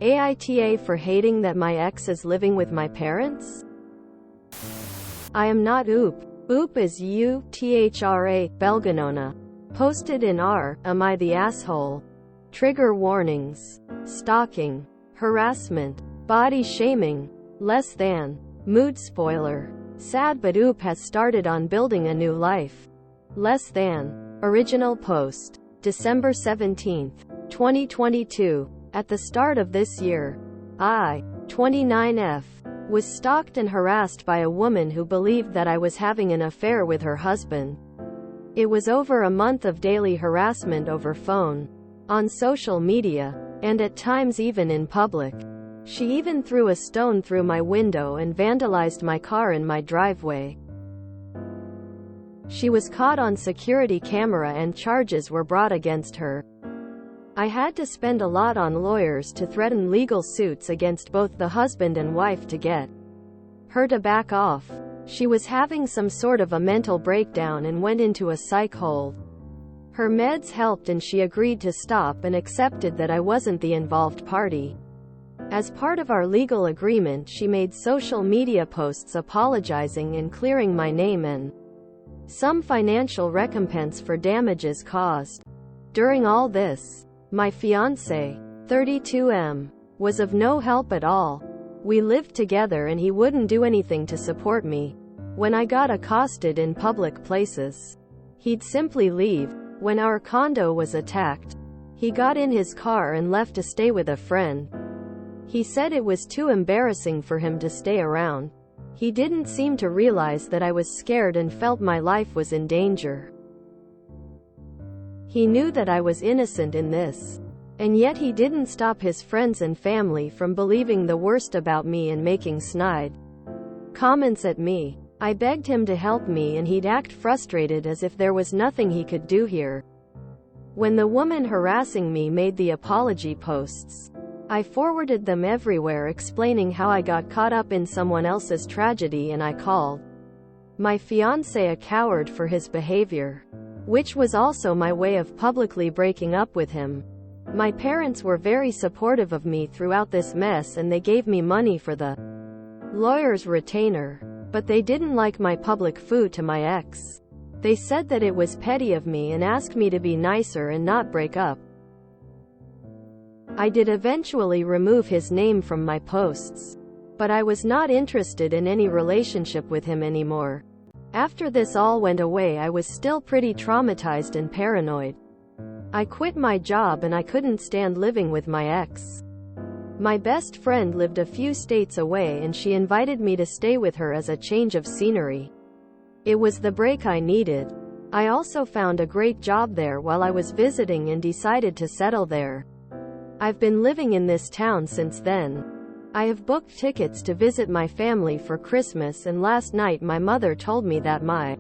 AITA for hating that my ex is living with my parents? I am not oop. Oop is U-T-H-R-A, Belganona. Posted in R, am I the asshole? Trigger warnings. Stalking. Harassment. Body shaming. Less than. Mood spoiler. Sad but oop has started on building a new life. Less than. Original post. December 17, 2022. At the start of this year, I, 29F, was stalked and harassed by a woman who believed that I was having an affair with her husband. It was over a month of daily harassment over phone, on social media, and at times even in public. She even threw a stone through my window and vandalized my car in my driveway. She was caught on security camera and charges were brought against her. I had to spend a lot on lawyers to threaten legal suits against both the husband and wife to get her to back off. She was having some sort of a mental breakdown and went into a psych hold. Her meds helped and she agreed to stop and accepted that I wasn't the involved party. As part of our legal agreement, she made social media posts apologizing and clearing my name and some financial recompense for damages caused. During all this, my fiancé, 32M, was of no help at all. We lived together and he wouldn't do anything to support me. When I got accosted in public places, he'd simply leave. When our condo was attacked, he got in his car and left to stay with a friend. He said it was too embarrassing for him to stay around. He didn't seem to realize that I was scared and felt my life was in danger. He knew that I was innocent in this. And yet he didn't stop his friends and family from believing the worst about me and making snide comments at me. I begged him to help me and he'd act frustrated as if there was nothing he could do here. When the woman harassing me made the apology posts, I forwarded them everywhere explaining how I got caught up in someone else's tragedy and I called my fiancé a coward for his behavior, which was also my way of publicly breaking up with him. My parents were very supportive of me throughout this mess and they gave me money for the lawyer's retainer. But they didn't like my public foo to my ex. They said that it was petty of me and asked me to be nicer and not break up. I did eventually remove his name from my posts. But I was not interested in any relationship with him anymore. After this all went away, I was still pretty traumatized and paranoid. I quit my job and I couldn't stand living with my ex. My best friend lived a few states away and she invited me to stay with her as a change of scenery. It was the break I needed. I also found a great job there while I was visiting and decided to settle there. I've been living in this town since then. I have booked tickets to visit my family for Christmas and last night my mother told me that my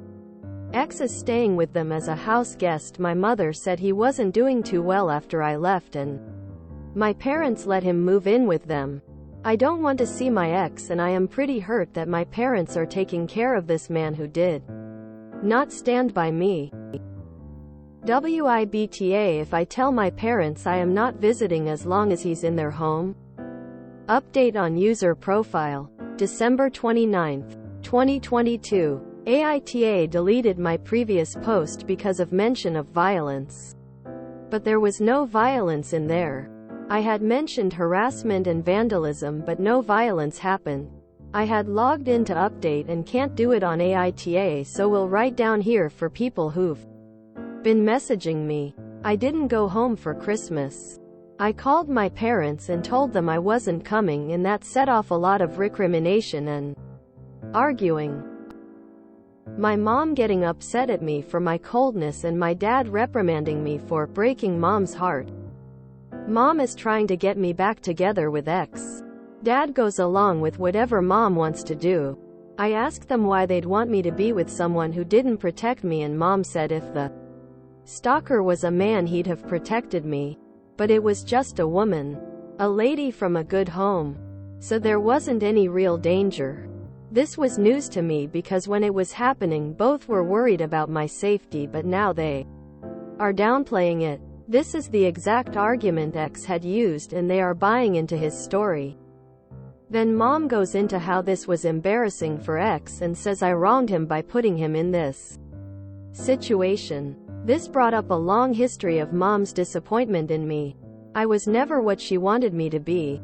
ex is staying with them as a house guest. My mother said he wasn't doing too well after I left and my parents let him move in with them. I don't want to see my ex and I am pretty hurt that my parents are taking care of this man who did not stand by me. WIBTA if I tell my parents I am not visiting as long as he's in their home? Update on user profile. December 29, 2022. AITA deleted my previous post because of mention of violence. But there was no violence in there. I had mentioned harassment and vandalism but no violence happened. I had logged in to update and can't do it on AITA, so will write down here for people who've been messaging me. I didn't go home for Christmas. I called my parents and told them I wasn't coming and that set off a lot of recrimination and arguing. My mom getting upset at me for my coldness and my dad reprimanding me for breaking mom's heart. Mom is trying to get me back together with ex. Dad goes along with whatever mom wants to do. I asked them why they'd want me to be with someone who didn't protect me and mom said if the stalker was a man he'd have protected me. But it was just a woman. A lady from a good home. So there wasn't any real danger. This was news to me because when it was happening both were worried about my safety but now they are downplaying it. This is the exact argument X had used, and they are buying into his story. Then Mom goes into how this was embarrassing for X and says I wronged him by putting him in this situation. This brought up a long history of Mom's disappointment in me. I was never what she wanted me to be.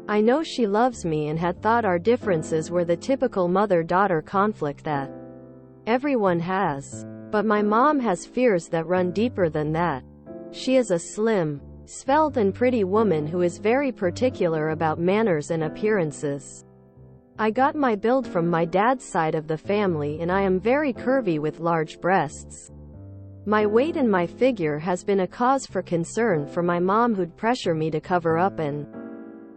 I know she loves me and had thought our differences were the typical mother-daughter conflict that everyone has. But my mom has fears that run deeper than that. She is a slim, svelte and pretty woman who is very particular about manners and appearances. I got my build from my dad's side of the family, and I am very curvy with large breasts. My weight and my figure has been a cause for concern for my mom, who'd pressure me to cover up and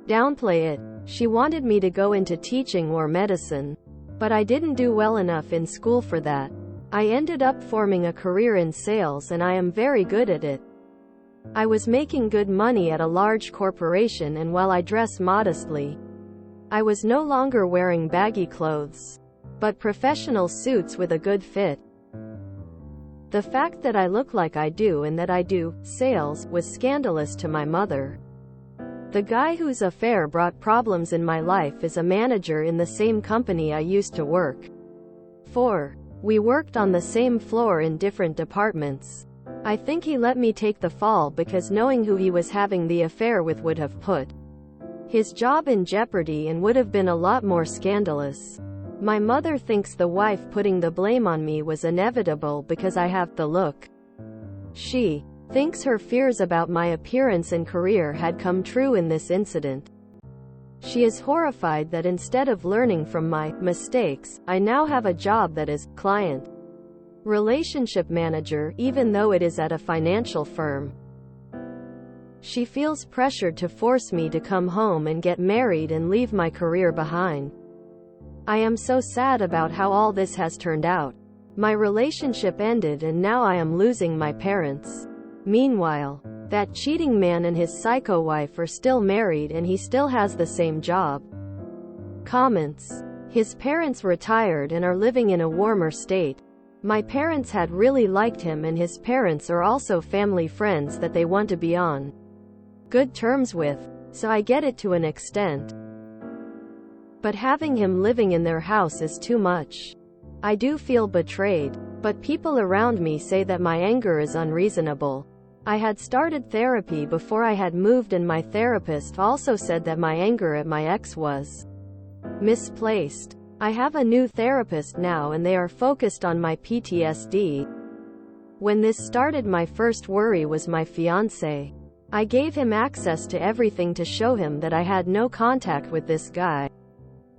downplay it. She wanted me to go into teaching or medicine. But I didn't do well enough in school for that. I ended up forming a career in sales, and I am very good at it. I was making good money at a large corporation, and while I dress modestly, I was no longer wearing baggy clothes, but professional suits with a good fit. The fact that I look like I do and that I do sales was scandalous to my mother. The guy whose affair brought problems in my life is a manager in the same company I used to work for. We worked on the same floor in different departments. I think he let me take the fall because knowing who he was having the affair with would have put his job in jeopardy and would have been a lot more scandalous. My mother thinks the wife putting the blame on me was inevitable because I have the look. She thinks her fears about my appearance and career had come true in this incident. She is horrified that instead of learning from my mistakes, I now have a job that is client relationship manager, even though it is at a financial firm. She feels pressured to force me to come home and get married and leave my career behind. I am so sad about how all this has turned out. My relationship ended, and now I am losing my parents. Meanwhile, that cheating man and his psycho wife are still married, and he still has the same job. Comments. His parents retired and are living in a warmer state. My parents had really liked him, and his parents are also family friends that they want to be on good terms with, so I get it to an extent. But having him living in their house is too much. I do feel betrayed, but people around me say that my anger is unreasonable. I had started therapy before I had moved, and my therapist also said that my anger at my ex was misplaced. I have a new therapist now, and they are focused on my PTSD. When this started, my first worry was my fiancé. I gave him access to everything to show him that I had no contact with this guy.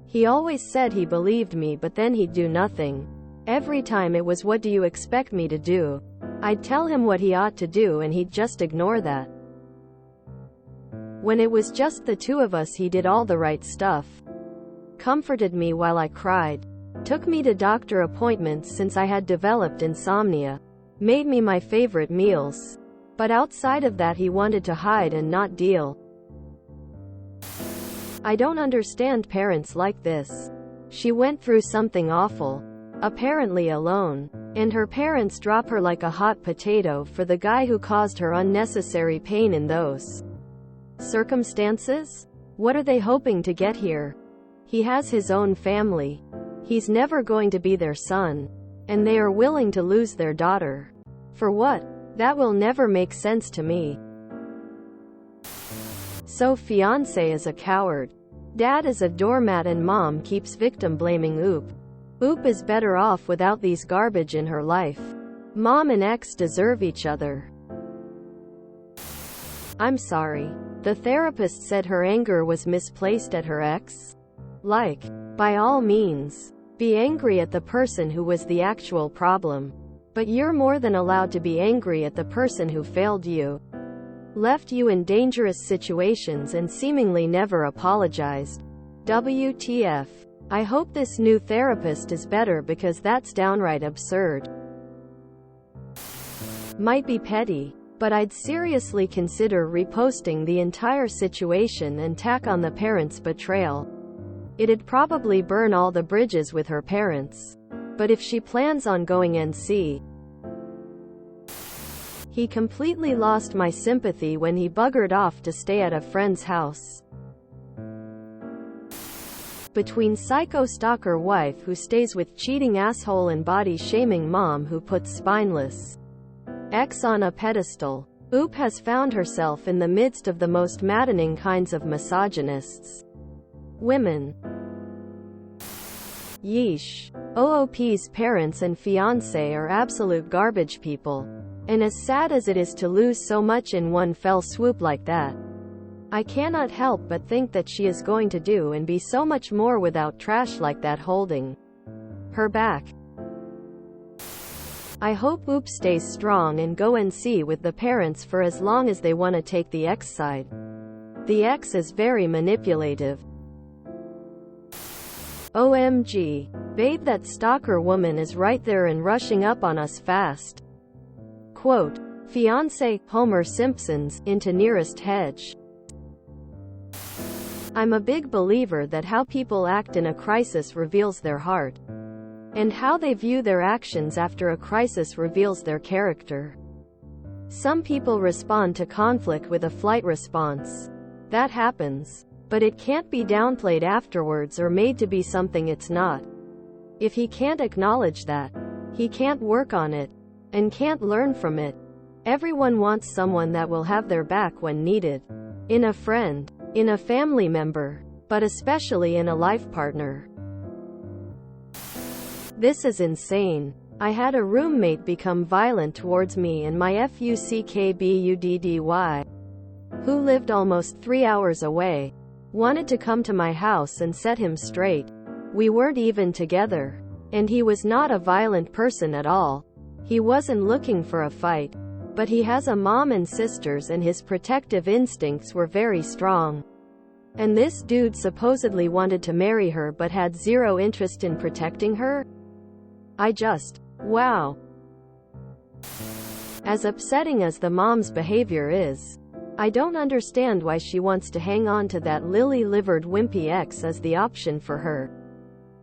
He always said he believed me, but then he'd do nothing. Every time it was, "What do you expect me to do?" I'd tell him what he ought to do, and he'd just ignore that. When it was just the two of us, he did all the right stuff. Comforted me while I cried. Took me to doctor appointments since I had developed insomnia. Made me my favorite meals. But outside of that, he wanted to hide and not deal. I don't understand parents like this. She went through something awful. Apparently alone. And her parents drop her like a hot potato for the guy who caused her unnecessary pain in those circumstances? What are they hoping to get here? He has his own family. He's never going to be their son. And they are willing to lose their daughter. For what? That will never make sense to me. So fiancé is a coward. Dad is a doormat, and mom keeps victim blaming Oop. Oop is better off without these garbage in her life. Mom and ex deserve each other. I'm sorry. The therapist said her anger was misplaced at her ex. Like, by all means, be angry at the person who was the actual problem. But you're more than allowed to be angry at the person who failed you, left you in dangerous situations, and seemingly never apologized. WTF. I hope this new therapist is better, because that's downright absurd. Might be petty, but I'd seriously consider reposting the entire situation and tack on the parents' betrayal. It'd probably burn all the bridges with her parents. But if she plans on going NC, He completely lost my sympathy when he buggered off to stay at a friend's house. Between psycho stalker wife who stays with cheating asshole and body-shaming mom who puts spineless ex on a pedestal, Oop has found herself in the midst of the most maddening kinds of misogynists. Women. Yeesh. OOP's parents and fiancé are absolute garbage people. And as sad as it is to lose so much in one fell swoop like that, I cannot help but think that she is going to do and be so much more without trash like that holding her back. I hope Oop stays strong and go and see with the parents for as long as they want to take the ex side. The ex is very manipulative. OMG. Babe, that stalker woman is right there and rushing up on us fast. Quote, fiancé, Homer Simpson's, into nearest hedge. I'm a big believer that how people act in a crisis reveals their heart. And how they view their actions after a crisis reveals their character. Some people respond to conflict with a flight response. That happens. But it can't be downplayed afterwards or made to be something it's not. If he can't acknowledge that, he can't work on it, and can't learn from it. Everyone wants someone that will have their back when needed. In a friend, in a family member, but especially in a life partner. This is insane. I had a roommate become violent towards me and my fuckbuddy, who lived almost 3 hours away, wanted to come to my house and set him straight. We weren't even together. And he was not a violent person at all. He wasn't looking for a fight. But he has a mom and sisters and his protective instincts were very strong. And this dude supposedly wanted to marry her but had zero interest in protecting her? Wow. As upsetting as the mom's behavior is, I don't understand why she wants to hang on to that lily-livered wimpy ex as the option for her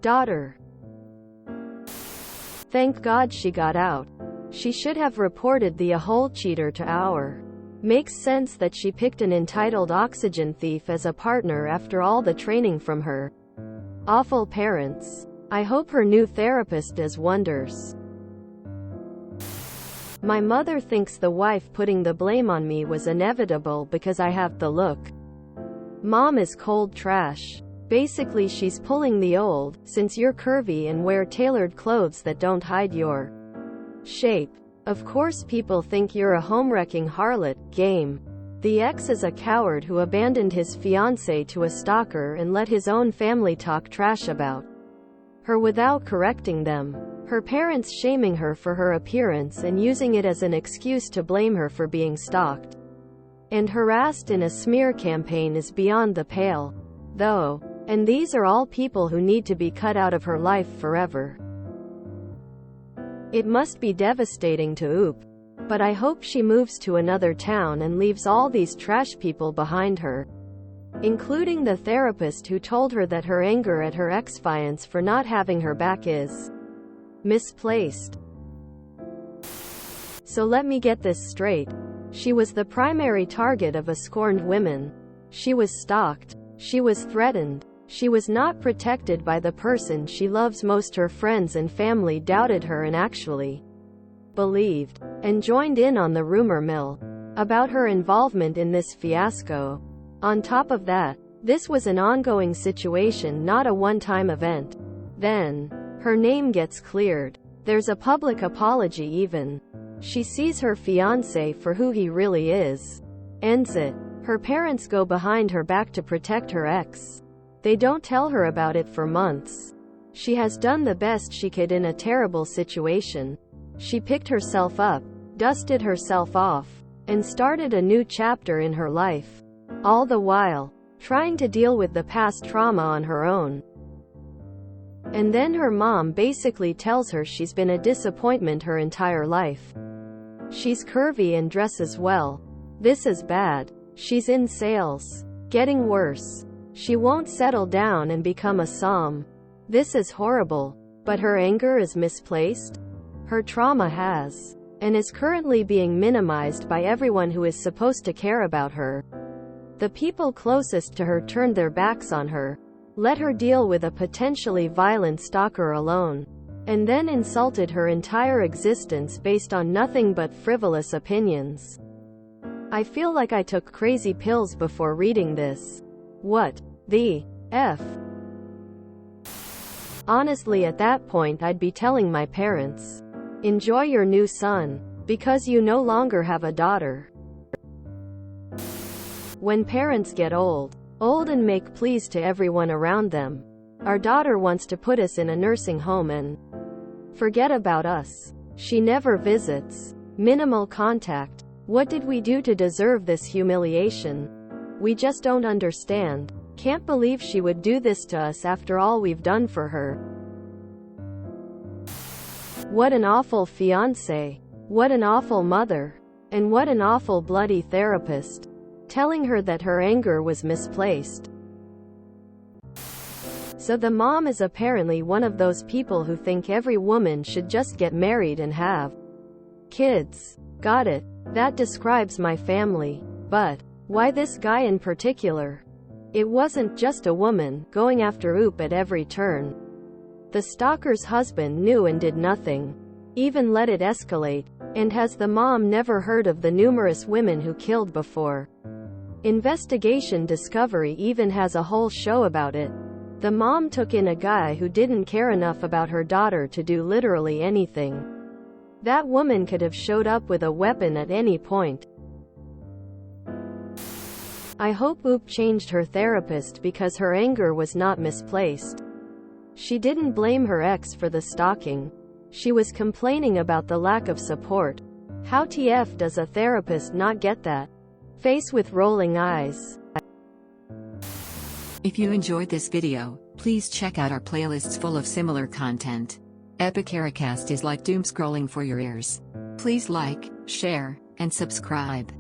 daughter. Thank God she got out. She should have reported the a-hole cheater to our. Makes sense that she picked an entitled oxygen thief as a partner after all the training from her awful parents. I hope her new therapist does wonders. My mother thinks the wife putting the blame on me was inevitable because I have the look. Mom is cold trash. Basically she's pulling the old, since you're curvy and wear tailored clothes that don't hide your shape. Of course people think you're a home-wrecking harlot, game. The ex is a coward who abandoned his fiancée to a stalker and let his own family talk trash about her without correcting them. Her parents shaming her for her appearance and using it as an excuse to blame her for being stalked and harassed in a smear campaign is beyond the pale, though. And these are all people who need to be cut out of her life forever. It must be devastating to Oop. But I hope she moves to another town and leaves all these trash people behind her. Including the therapist who told her that her anger at her ex-fiance for not having her back is misplaced. So let me get this straight. She was the primary target of a scorned woman. She was stalked. She was threatened. She was not protected by the person she loves most. Her friends and family doubted her and actually believed and joined in on the rumor mill about her involvement in this fiasco. On top of that, this was an ongoing situation, not a one-time event. Then, her name gets cleared. There's a public apology even. She sees her fiancé for who he really is. Ends it. Her parents go behind her back to protect her ex. They don't tell her about it for months. She has done the best she could in a terrible situation. She picked herself up, dusted herself off, and started a new chapter in her life. All the while, trying to deal with the past trauma on her own. And then her mom basically tells her she's been a disappointment her entire life. She's curvy and dresses well. This is bad. She's in sales. Getting worse. She won't settle down and become a som. This is horrible. But her anger is misplaced? Her trauma has and is currently being minimized by everyone who is supposed to care about her. The people closest to her turned their backs on her, let her deal with a potentially violent stalker alone, and then insulted her entire existence based on nothing but frivolous opinions. I feel like I took crazy pills before reading this. What the F? Honestly, at that point I'd be telling my parents, enjoy your new son, because you no longer have a daughter. When parents get old and make pleas to everyone around them, our daughter wants to put us in a nursing home and forget about us. She never visits. Minimal contact. What did we do to deserve this humiliation? We just don't understand. Can't believe she would do this to us after all we've done for her. What an awful fiancé. What an awful mother. And what an awful bloody therapist. Telling her that her anger was misplaced. So the mom is apparently one of those people who think every woman should just get married and have kids. Got it. That describes my family. But why this guy in particular? It wasn't just a woman going after Oop at every turn. The stalker's husband knew and did nothing, even let it escalate. And has the mom never heard of the numerous women who killed before? Investigation Discovery even has a whole show about it. The mom took in a guy who didn't care enough about her daughter to do literally anything. That woman could have showed up with a weapon at any point. I hope Oop changed her therapist because her anger was not misplaced. She didn't blame her ex for the stalking. She was complaining about the lack of support. How TF does a therapist not get that? Face with rolling eyes. If you enjoyed this video, please check out our playlists full of similar content. Epic Ericast is like doom scrolling for your ears. Please like, share, and subscribe.